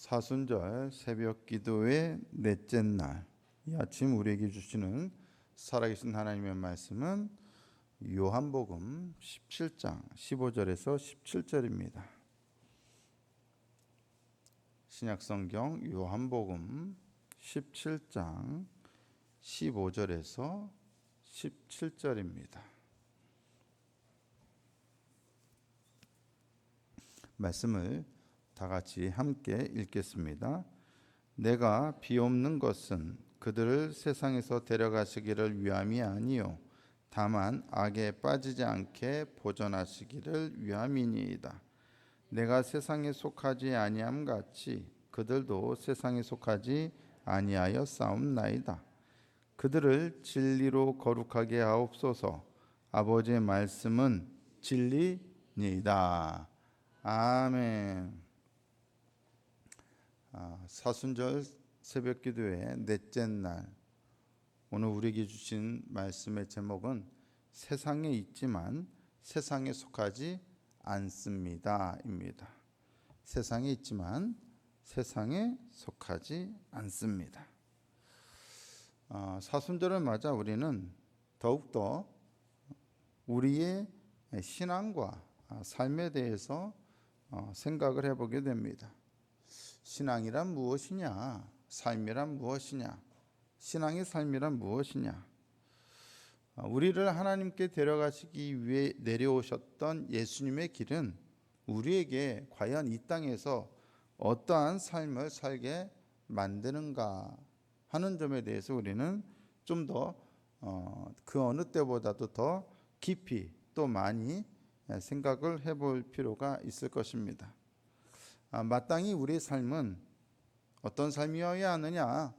사순절 새벽 기도의 넷째 날, 이 아침 우리에게 주시는 살아계신 하나님의 말씀은 요한복음 17장 15절에서 17절입니다. 신약성경 요한복음 17장 15절에서 17절입니다. 말씀을 다 같이 함께 읽겠습니다. 내가 비옵는 것은 그들을 세상에서 데려가시기를 위함이 아니요 다만 악에 빠지지 않게 보존하시기를 위함이니이다. 내가 세상에 속하지 아니함 같이 그들도 세상에 속하지 아니하여 싸움나이다. 그들을 진리로 거룩하게 하옵소서. 아버지의 말씀은 진리니이다. 아멘. 사순절 새벽 기도의 넷째 날, 오늘 우리에게 주신 말씀의 제목은 세상에 있지만 세상에 속하지 않습니다 입니다. 세상에 있지만 세상에 속하지 않습니다. 사순절을 맞아 우리는 더욱더 우리의 신앙과 삶에 대해서 생각을 해보게 됩니다. 신앙이란 무엇이냐? 삶이란 무엇이냐? 신앙의 삶이란 무엇이냐? 우리를 하나님께 데려가시기 위해 내려오셨던 예수님의 길은 우리에게 과연 이 땅에서 어떠한 삶을 살게 만드는가 하는 점에 대해서 우리는 좀 더 그 어느 때보다도 더 깊이 또 많이 생각을 해볼 필요가 있을 것입니다. 마땅히 우리의 삶은 어떤 삶이어야 하느냐?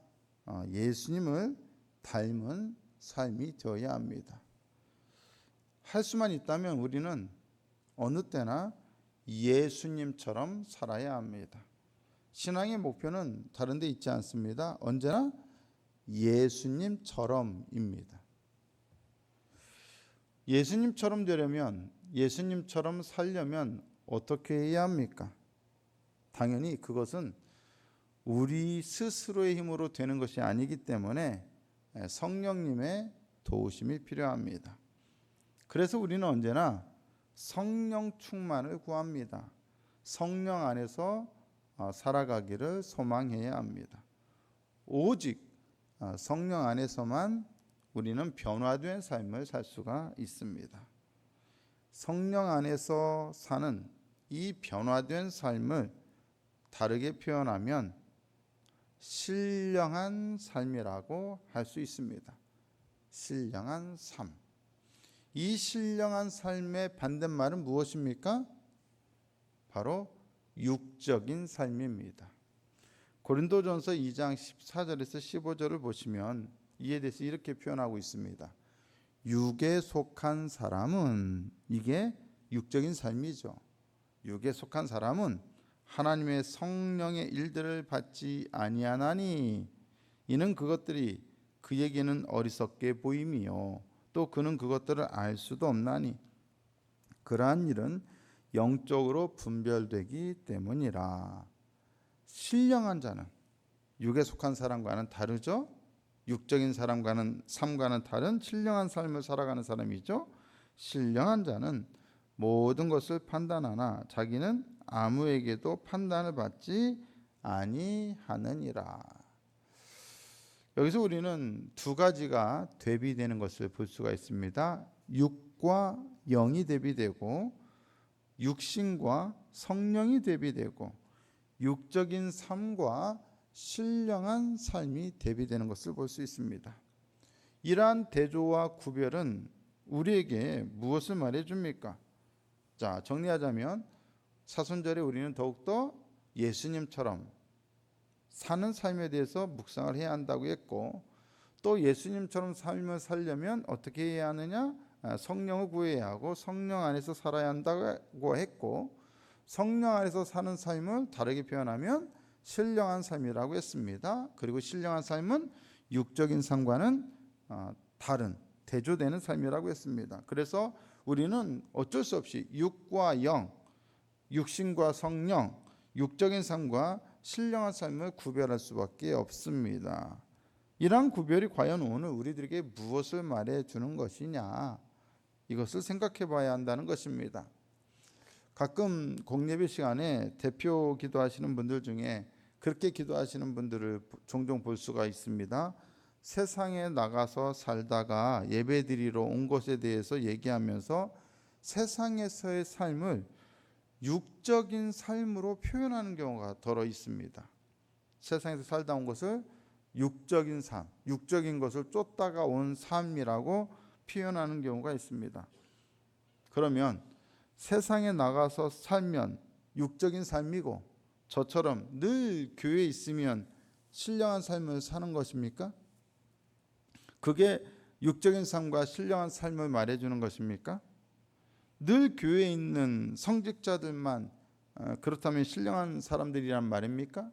예수님을 닮은 삶이 되어야 합니다. 할 수만 있다면 우리는 어느 때나 예수님처럼 살아야 합니다. 신앙의 목표는 다른 데 있지 않습니다. 언제나 예수님처럼입니다. 예수님처럼 되려면, 예수님처럼 살려면 어떻게 해야 합니까? 당연히 그것은 우리 스스로의 힘으로 되는 것이 아니기 때문에 성령님의 도우심이 필요합니다. 그래서 우리는 언제나 성령 충만을 구합니다. 성령 안에서 살아가기를 소망해야 합니다. 오직 성령 안에서만 우리는 변화된 삶을 살 수가 있습니다. 성령 안에서 사는 이 변화된 삶을 다르게 표현하면 신령한 삶이라고 할 수 있습니다. 신령한 삶. 이 신령한 삶의 반대말은 무엇입니까? 바로 육적인 삶입니다. 고린도전서 2장 14절에서 15절을 보시면 이에 대해서 이렇게 표현하고 있습니다. 육에 속한 사람은, 이게 육적인 삶이죠. 육에 속한 사람은 하나님의 성령의 일들을 받지 아니하나니 이는 그것들이 그에게는 어리석게 보임이요 또 그는 그것들을 알 수도 없나니 그러한 일은 영적으로 분별되기 때문이라. 신령한 자는 육에 속한 사람과는 다르죠. 육적인 사람과는 삶과는 다른 신령한 삶을 살아가는 사람이죠. 신령한 자는 모든 것을 판단하나 자기는 아무에게도 판단을 받지 아니하느니라. 여기서 우리는 두 가지가 대비되는 것을 볼 수가 있습니다. 육과 영이 대비되고 육신과 성령이 대비되고 육적인 삶과 신령한 삶이 대비되는 것을 볼 수 있습니다. 이러한 대조와 구별은 우리에게 무엇을 말해줍니까? 자, 정리하자면 사순절에 우리는 더욱더 예수님처럼 사는 삶에 대해서 묵상을 해야 한다고 했고, 또 예수님처럼 삶을 살려면 어떻게 해야 하느냐? 성령을 구해야 하고 성령 안에서 살아야 한다고 했고, 성령 안에서 사는 삶을 다르게 표현하면 신령한 삶이라고 했습니다. 그리고 신령한 삶은 육적인 삶과는 다른 대조되는 삶이라고 했습니다. 그래서 우리는 어쩔 수 없이 육과 영, 육신과 성령, 육적인 삶과 신령한 삶을 구별할 수밖에 없습니다. 이러한 구별이 과연 오늘 우리들에게 무엇을 말해주는 것이냐, 이것을 생각해 봐야 한다는 것입니다. 가끔 공예배 시간에 대표 기도하시는 분들 중에 그렇게 기도하시는 분들을 종종 볼 수가 있습니다. 세상에 나가서 살다가 예배드리러 온 것에 대해서 얘기하면서 세상에서의 삶을 육적인 삶으로 표현하는 경우가 더러 있습니다. 세상에서 살다 온 것을 육적인 삶, 육적인 것을 쫓다가 온 삶이라고 표현하는 경우가 있습니다. 그러면 세상에 나가서 살면 육적인 삶이고 저처럼 늘 교회에 있으면 신령한 삶을 사는 것입니까? 그게 육적인 삶과 신령한 삶을 말해주는 것입니까? 늘 교회에 있는 성직자들만 그렇다면 신령한 사람들이란 말입니까?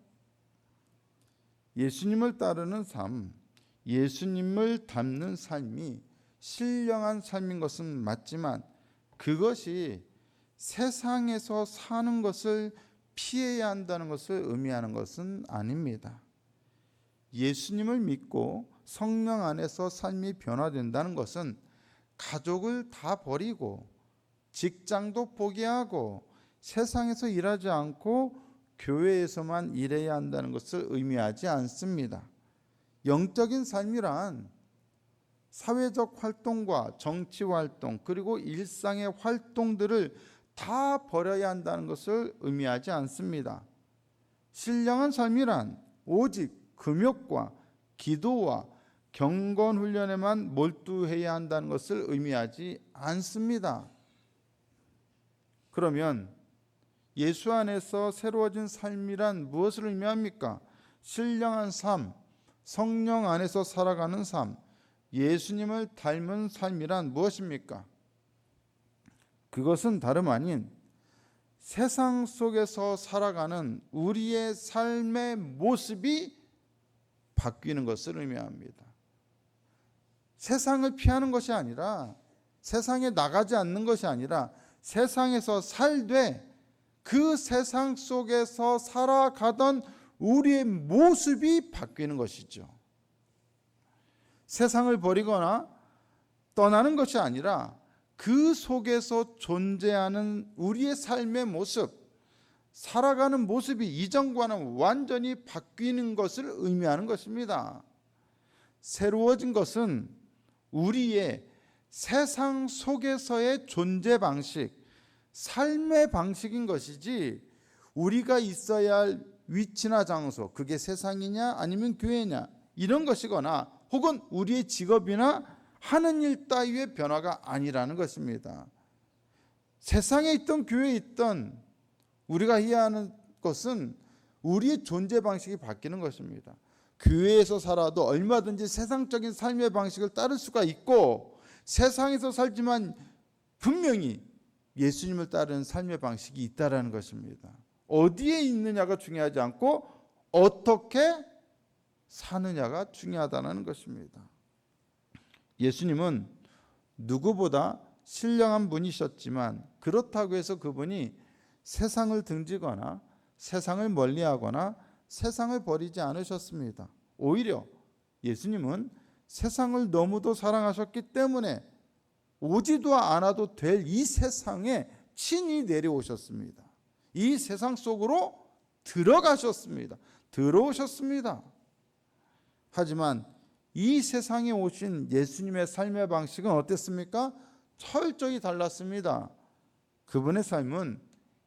예수님을 따르는 삶, 예수님을 닮는 삶이 신령한 삶인 것은 맞지만 그것이 세상에서 사는 것을 피해야 한다는 것을 의미하는 것은 아닙니다. 예수님을 믿고 성령 안에서 삶이 변화된다는 것은 가족을 다 버리고 직장도 포기하고 세상에서 일하지 않고 교회에서만 일해야 한다는 것을 의미하지 않습니다. 영적인 삶이란 사회적 활동과 정치 활동 그리고 일상의 활동들을 다 버려야 한다는 것을 의미하지 않습니다. 신령한 삶이란 오직 금욕과 기도와 경건 훈련에만 몰두해야 한다는 것을 의미하지 않습니다. 그러면 예수 안에서 새로워진 삶이란 무엇을 의미합니까? 신령한 삶, 성령 안에서 살아가는 삶, 예수님을 닮은 삶이란 무엇입니까? 그것은 다름 아닌 세상 속에서 살아가는 우리의 삶의 모습이 바뀌는 것을 의미합니다. 세상을 피하는 것이 아니라, 세상에 나가지 않는 것이 아니라 세상에서 살되 그 세상 속에서 살아가던 우리의 모습이 바뀌는 것이죠. 세상을 버리거나 떠나는 것이 아니라 그 속에서 존재하는 우리의 삶의 모습, 살아가는 모습이 이전과는 완전히 바뀌는 것을 의미하는 것입니다. 새로워진 것은 우리의 세상 속에서의 존재 방식, 삶의 방식인 것이지 우리가 있어야 할 위치나 장소, 그게 세상이냐 아니면 교회냐 이런 것이거나 혹은 우리의 직업이나 하는 일 따위의 변화가 아니라는 것입니다. 세상에 있던 교회에 있던 우리가 해야 하는 것은 우리의 존재 방식이 바뀌는 것입니다. 교회에서 살아도 얼마든지 세상적인 삶의 방식을 따를 수가 있고 세상에서 살지만 분명히 예수님을 따르는 삶의 방식이 있다라는 것입니다. 어디에 있느냐가 중요하지 않고 어떻게 사느냐가 중요하다는 것입니다. 예수님은 누구보다 신령한 분이셨지만 그렇다고 해서 그분이 세상을 등지거나 세상을 멀리하거나 세상을 버리지 않으셨습니다. 오히려 예수님은 세상을 너무도 사랑하셨기 때문에 오지도 않아도 될 이 세상에 친히 내려오셨습니다. 이 세상 속으로 들어가셨습니다. 들어오셨습니다. 하지만 이 세상에 오신 예수님의 삶의 방식은 어땠습니까? 철저히 달랐습니다. 그분의 삶은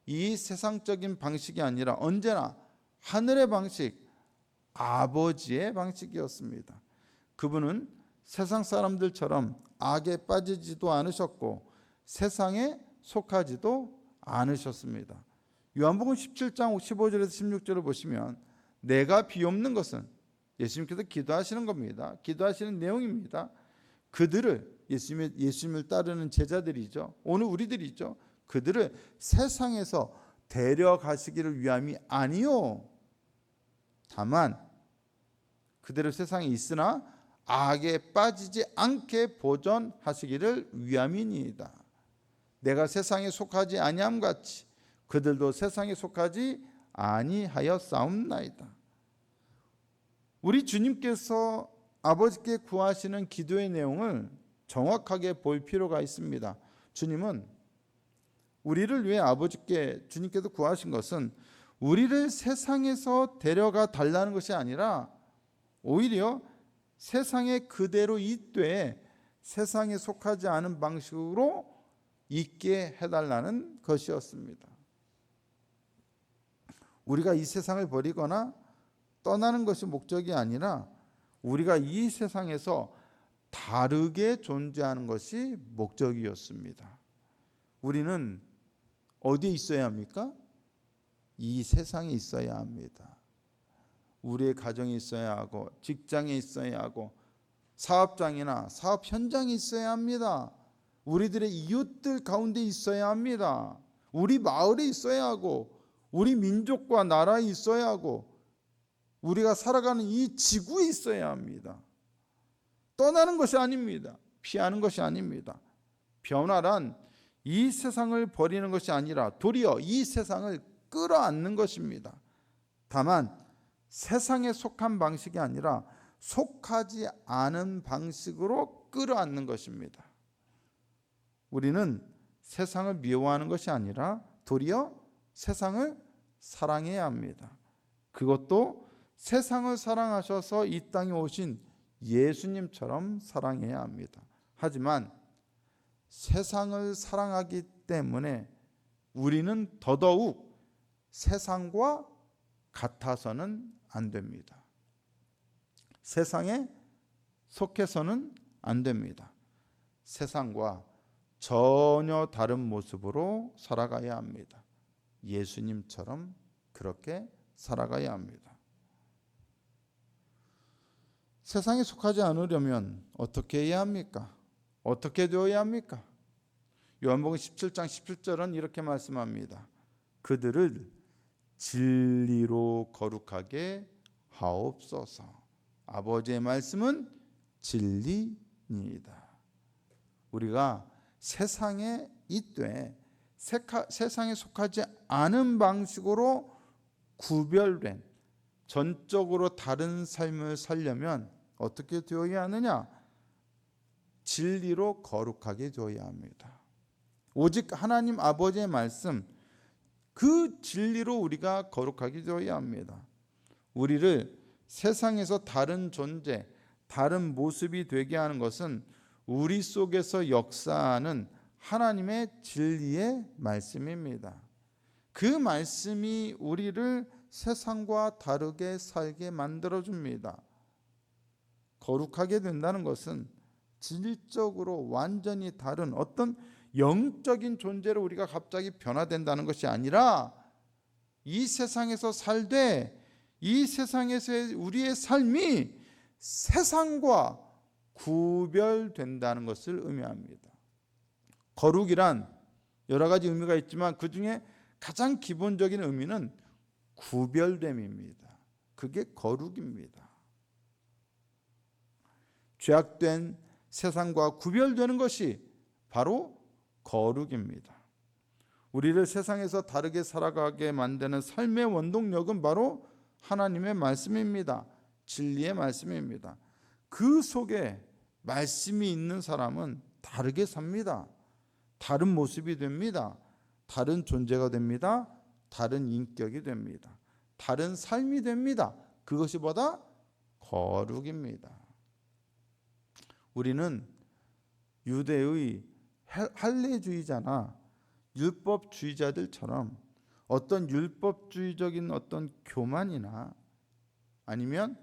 이 세상적인 방식이 아니라 언제나 하늘의 방식, 아버지의 방식이었습니다. 그분은 세상 사람들처럼 악에 빠지지도 않으셨고 세상에 속하지도 않으셨습니다. 요한복음 17장 15절에서 16절을 보시면 내가 비옵는 것은 예수님께서 기도하시는 겁니다. 기도하시는 내용입니다. 그들을 예수님을 따르는 제자들이죠. 오늘 우리들이죠. 그들을 세상에서 데려가시기를 위함이 아니요 다만 그대로 세상에 있으나 악에 빠지지 않게 보존하시기를 위함이니이다. 내가 세상에 속하지 아니함 같이 그들도 세상에 속하지 아니하였사옵나이다. 우리 주님께서 아버지께 구하시는 기도의 내용을 정확하게 볼 필요가 있습니다. 주님은 우리를 위해 주님께서 구하신 것은 우리를 세상에서 데려가 달라는 것이 아니라 오히려 세상에 그대로 있되 세상에 속하지 않은 방식으로 있게 해달라는 것이었습니다. 우리가 이 세상을 버리거나 떠나는 것이 목적이 아니라 우리가 이 세상에서 다르게 존재하는 것이 목적이었습니다. 우리는 어디에 있어야 합니까? 이 세상에 있어야 합니다. 우리의 가정에 있어야 하고 직장에 있어야 하고 사업장이나 사업 현장에 있어야 합니다. 우리들의 이웃들 가운데 있어야 합니다. 우리 마을에 있어야 하고 우리 민족과 나라에 있어야 하고 우리가 살아가는 이 지구에 있어야 합니다. 떠나는 것이 아닙니다. 피하는 것이 아닙니다. 변화란 이 세상을 버리는 것이 아니라 도리어 이 세상을 끌어안는 것입니다. 다만 세상에 속한 방식이 아니라 속하지 않은 방식으로 끌어안는 것입니다. 우리는 세상을 미워하는 것이 아니라 도리어 세상을 사랑해야 합니다. 그것도 세상을 사랑하셔서 이 땅에 오신 예수님처럼 사랑해야 합니다. 하지만 세상을 사랑하기 때문에 우리는 더더욱 세상과 같아서는 안 됩니다. 세상에 속해서는 안 됩니다. 세상과 전혀 다른 모습으로 살아가야 합니다. 예수님처럼 그렇게 살아가야 합니다. 세상에 속하지 않으려면 어떻게 해야 합니까? 어떻게 되어야 합니까? 요한복음 17장 17절은 이렇게 말씀합니다. 그들을 진리로 거룩하게 하옵소서. 아버지의 말씀은 진리니이다. 우리가 세상에 있되 세상에 속하지 않은 방식으로 구별된 전적으로 다른 삶을 살려면 어떻게 되어야 하느냐? 진리로 거룩하게 되어야 합니다. 오직 하나님 아버지의 말씀, 그 진리로 우리가 거룩하게 되어야 합니다. 우리를 세상에서 다른 존재, 다른 모습이 되게 하는 것은 우리 속에서 역사하는 하나님의 진리의 말씀입니다. 그 말씀이 우리를 세상과 다르게 살게 만들어줍니다. 거룩하게 된다는 것은 질적으로 완전히 다른 어떤 영적인 존재로 우리가 갑자기 변화된다는 것이 아니라 이 세상에서 살되 이 세상에서의 우리의 삶이 세상과 구별된다는 것을 의미합니다. 거룩이란 여러 가지 의미가 있지만 그 중에 가장 기본적인 의미는 구별됨입니다. 그게 거룩입니다. 죄악된 세상과 구별되는 것이 바로 거룩입니다. 우리를 세상에서 다르게 살아가게 만드는 삶의 원동력은 바로 하나님의 말씀입니다. 진리의 말씀입니다. 그 속에 말씀이 있는 사람은 다르게 삽니다. 다른 모습이 됩니다. 다른 존재가 됩니다. 다른 인격이 됩니다. 다른 삶이 됩니다. 그것이 보다 거룩입니다. 우리는 유대의 할례주의자나 율법주의자들처럼 어떤 율법주의적인 어떤 교만이나 아니면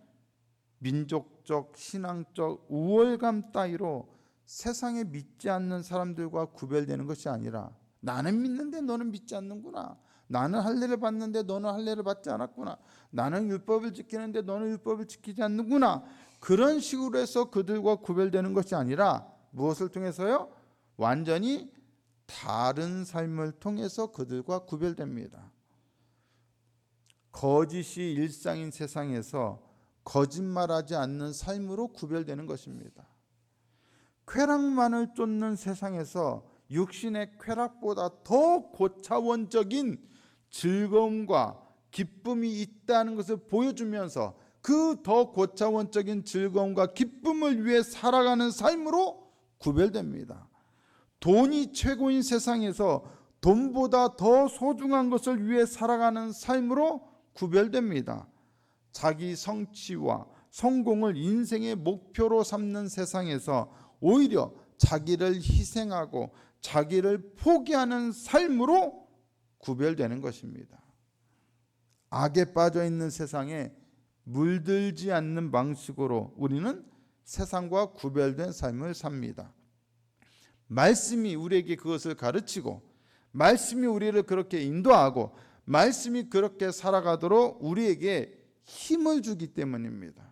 민족적, 신앙적 우월감 따위로 세상에 믿지 않는 사람들과 구별되는 것이 아니라 나는 믿는데 너는 믿지 않는구나. 나는 할례를 받는데 너는 할례를 받지 않았구나. 나는 율법을 지키는데 너는 율법을 지키지 않는구나. 그런 식으로 해서 그들과 구별되는 것이 아니라 무엇을 통해서요? 완전히 다른 삶을 통해서 그들과 구별됩니다. 거짓이 일상인 세상에서 거짓말하지 않는 삶으로 구별되는 것입니다. 쾌락만을 쫓는 세상에서 육신의 쾌락보다 더 고차원적인 즐거움과 기쁨이 있다는 것을 보여주면서 그 더 고차원적인 즐거움과 기쁨을 위해 살아가는 삶으로 구별됩니다. 돈이 최고인 세상에서 돈보다 더 소중한 것을 위해 살아가는 삶으로 구별됩니다. 자기 성취와 성공을 인생의 목표로 삼는 세상에서 오히려 자기를 희생하고 자기를 포기하는 삶으로 구별되는 것입니다. 악에 빠져 있는 세상에 물들지 않는 방식으로 우리는 세상과 구별된 삶을 삽니다. 말씀이 우리에게 그것을 가르치고 말씀이 우리를 그렇게 인도하고 말씀이 그렇게 살아가도록 우리에게 힘을 주기 때문입니다.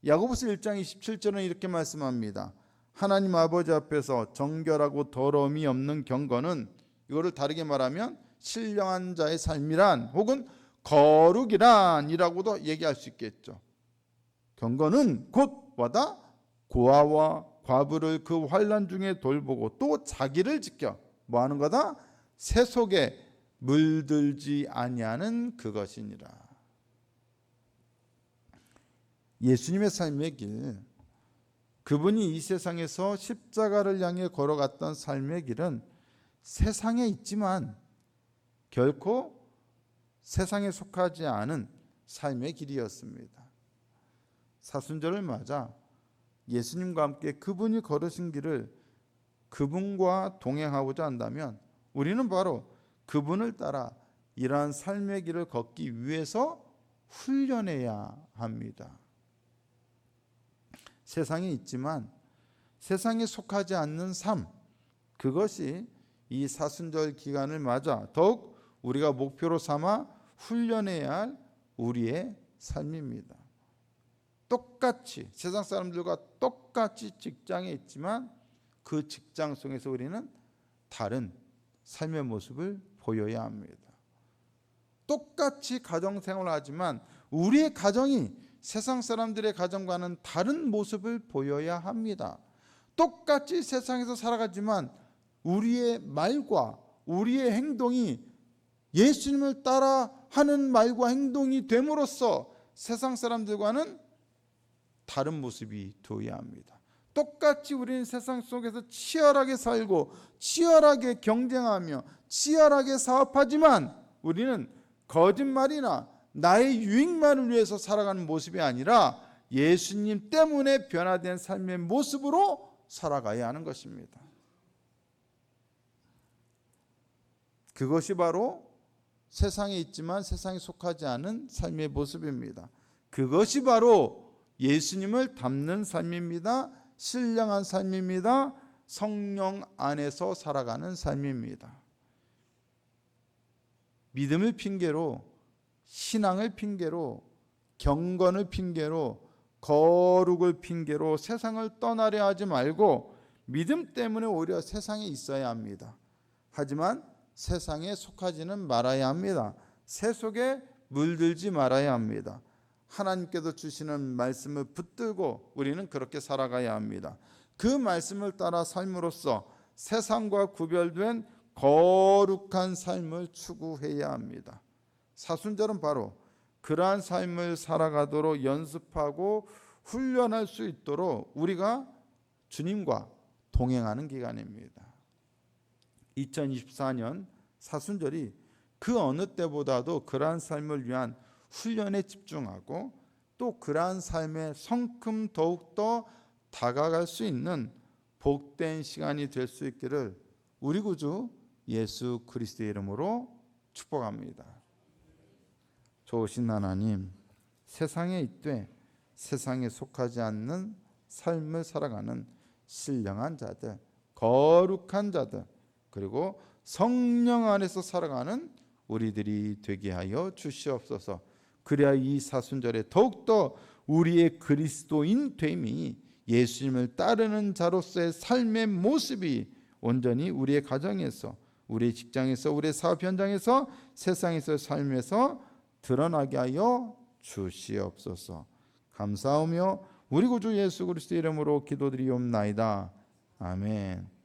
야고보서 1장 27절은 이렇게 말씀합니다. 하나님 아버지 앞에서 정결하고 더러움이 없는 경건은, 이거를 다르게 말하면 신령한 자의 삶이란 혹은 거룩이란 이라고도 얘기할 수 있겠죠. 경건은 곧 뭐다? 고아와 과부를 그 환난 중에 돌보고 또 자기를 지켜 뭐 하는 거다? 새 속에 물들지 아니하는 그것이니라. 예수님의 삶의 길, 그분이 이 세상에서 십자가를 향해 걸어갔던 삶의 길은 세상에 있지만 결코 세상에 속하지 않은 삶의 길이었습니다. 사순절을 맞아 예수님과 함께 그분이 걸으신 길을 그분과 동행하고자 한다면 우리는 바로 그분을 따라 이러한 삶의 길을 걷기 위해서 훈련해야 합니다. 세상에 있지만 세상에 속하지 않는 삶, 그것이 이 사순절 기간을 맞아 더욱 우리가 목표로 삼아 훈련해야 할 우리의 삶입니다. 똑같이 세상 사람들과 똑같이 직장에 있지만 그 직장 속에서 우리는 다른 삶의 모습을 보여야 합니다. 똑같이 가정생활을 하지만 우리의 가정이 세상 사람들의 가정과는 다른 모습을 보여야 합니다. 똑같이 세상에서 살아가지만 우리의 말과 우리의 행동이 예수님을 따라 하는 말과 행동이 됨으로써 세상 사람들과는 다른 모습이 되어야 합니다. 똑같이 우리는 세상 속에서 치열하게 살고 치열하게 경쟁하며 치열하게 사업하지만 우리는 거짓말이나 나의 유익만을 위해서 살아가는 모습이 아니라 예수님 때문에 변화된 삶의 모습으로 살아가야 하는 것입니다. 그것이 바로 세상에 있지만 세상에 속하지 않은 삶의 모습입니다. 그것이 바로 예수님을 닮는 삶입니다. 신령한 삶입니다. 성령 안에서 살아가는 삶입니다. 믿음을 핑계로, 신앙을 핑계로, 경건을 핑계로, 거룩을 핑계로 세상을 떠나려 하지 말고 믿음 때문에 오히려 세상에 있어야 합니다. 하지만 세상에 속하지는 말아야 합니다. 새 속에 물들지 말아야 합니다. 하나님께서 주시는 말씀을 붙들고 우리는 그렇게 살아가야 합니다. 그 말씀을 따라 삶으로써 세상과 구별된 거룩한 삶을 추구해야 합니다. 사순절은 바로 그러한 삶을 살아가도록 연습하고 훈련할 수 있도록 우리가 주님과 동행하는 기간입니다. 2024년 사순절이 그 어느 때보다도 그러한 삶을 위한 훈련에 집중하고 또 그러한 삶의 성큼 더욱더 다가갈 수 있는 복된 시간이 될 수 있기를 우리 구주 예수 그리스도의 이름으로 축복합니다. 좋으신 하나님, 세상에 있되 세상에 속하지 않는 삶을 살아가는 신령한 자들, 거룩한 자들, 그리고 성령 안에서 살아가는 우리들이 되게 하여 주시옵소서. 그래야 이 사순절에 더욱더 우리의 그리스도인 됨이 예수님을 따르는 자로서의 삶의 모습이 온전히 우리의 가정에서, 우리의 직장에서, 우리의 사업 현장에서, 세상에서의 삶에서 드러나게 하여 주시옵소서. 감사하며 우리 구주 예수 그리스도의 이름으로 기도드리옵나이다. 아멘.